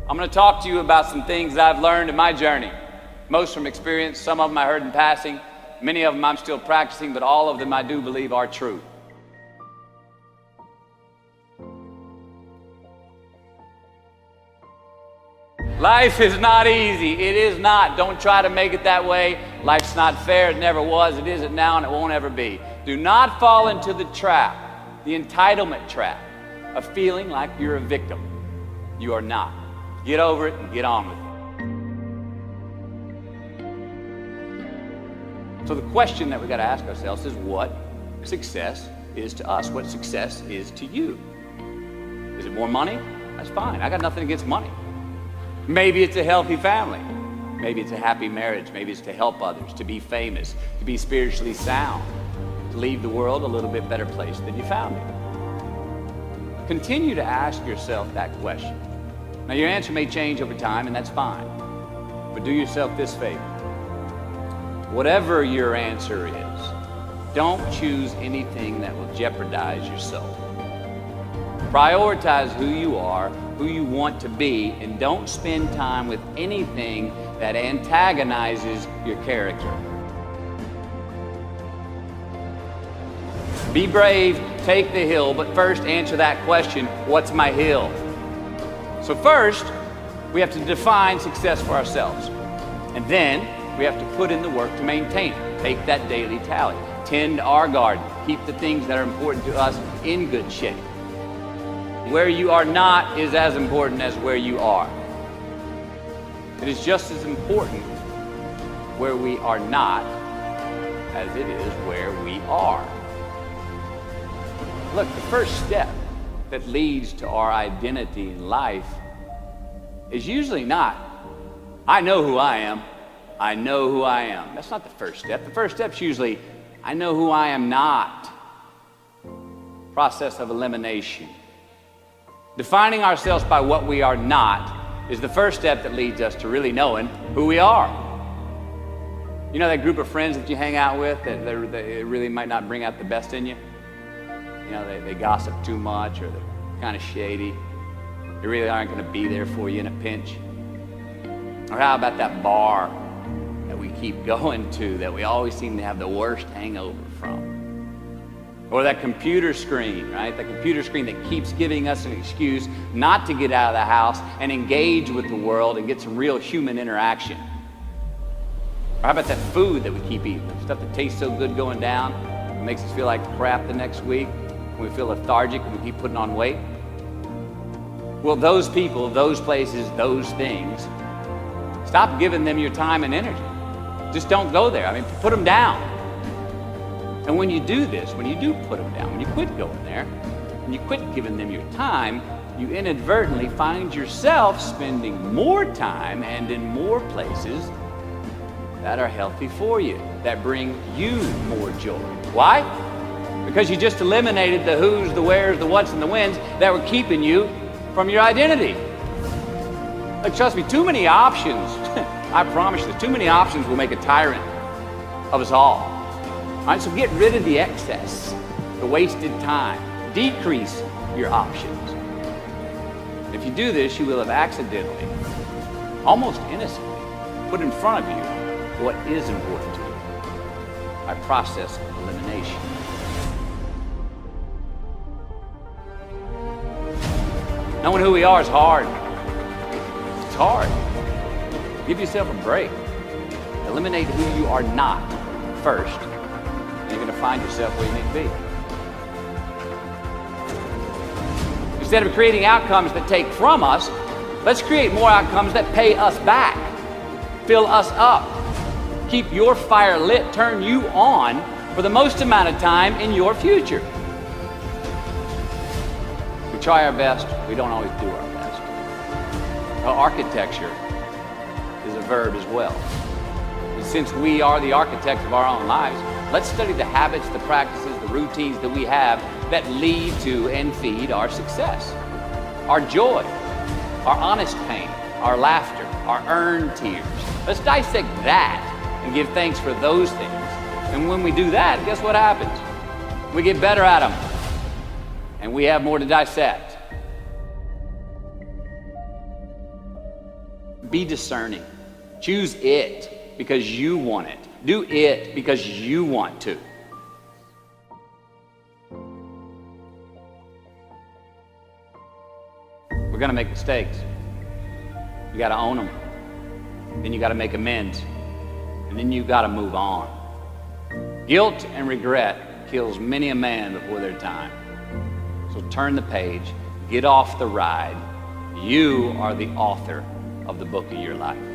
I'm going to talk to you about some things I've learned in my journey. Most from experience, some of them I heard in passing, many of them I'm still practicing, but all of them I do believe are true. Life is not easy. It is not. Don't try to make it that way. Life's not fair. It never was. It isn't now, and it won't ever be. Do not fall into the trap, the entitlement trap, of feeling like you're a victim. You are not. Get over it and get on with it. So the question that we got to ask ourselves is what success is to us? What success is to you? Is it more money? That's fine. I got nothing against money. Maybe it's a healthy family. Maybe it's a happy marriage. Maybe it's to help others, to be famous, to be spiritually sound, to leave the world a little bit better place than you found it. Continue to ask yourself that question. Now, your answer may change over time, and that's fine. But do yourself this favor. Whatever your answer is, don't choose anything that will jeopardize your soul. Prioritize who you are, who you want to be, and don't spend time with anything that antagonizes your character. Be brave, take the hill, but first answer that question, what's my hill? So first, we have to define success for ourselves. And then we have to put in the work to maintain it. Take that daily tally. Tend our garden. Keep the things that are important to us in good shape. Where you are not is as important as where you are. It is just as important where we are not as it is where we are. Look, the first step that leads to our identity in life is usually not, I know who I am, I know who I am. That's not the first step. The first step's usually, I know who I am not. Process of elimination. Defining ourselves by what we are not is the first step that leads us to really knowing who we are. You know that group of friends that you hang out with that they really might not bring out the best in you? You know, they gossip too much, or they're kind of shady. They really aren't going to be there for you in a pinch. Or how about that bar that we keep going to that we always seem to have the worst hangover from? Or that computer screen, right? The computer screen that keeps giving us an excuse not to get out of the house and engage with the world and get some real human interaction. Or how about that food that we keep eating? Stuff that tastes so good going down, it makes us feel like crap the next week. We feel lethargic and we keep putting on weight. Well, those people, those places, those things, stop giving them your time and energy. Just don't go there. I mean, put them down. And when you do this, when you do put them down, when you quit going there, when you quit giving them your time, you inadvertently find yourself spending more time and in more places that are healthy for you, that bring you more joy. Why? Because you just eliminated the who's, the where's, the what's, and the when's that were keeping you from your identity. Like, trust me, too many options, I promise you, too many options will make a tyrant of us all. All right, so get rid of the excess, the wasted time. Decrease your options. If you do this, you will have accidentally, almost innocently, put in front of you what is important to you by process of elimination. Knowing who we are is hard. It's hard. Give yourself a break. Eliminate who you are not first. You're going to find yourself where you need to be. Instead of creating outcomes that take from us, let's create more outcomes that pay us back, fill us up, keep your fire lit, turn you on for the most amount of time in your future. We try our best, we don't always do our best. Well, architecture is a verb as well. And since we are the architects of our own lives, let's study the habits, the practices, the routines that we have that lead to and feed our success. Our joy, our honest pain, our laughter, our earned tears. Let's dissect that and give thanks for those things. And when we do that, guess what happens? We get better at them. And we have more to dissect. Be discerning. Choose it because you want it. Do it because you want to. We're going to make mistakes. You got to own them. Then you got to make amends. And then you got to move on. Guilt and regret kills many a man before their time. So turn the page, get off the ride. You are the author of the book of your life.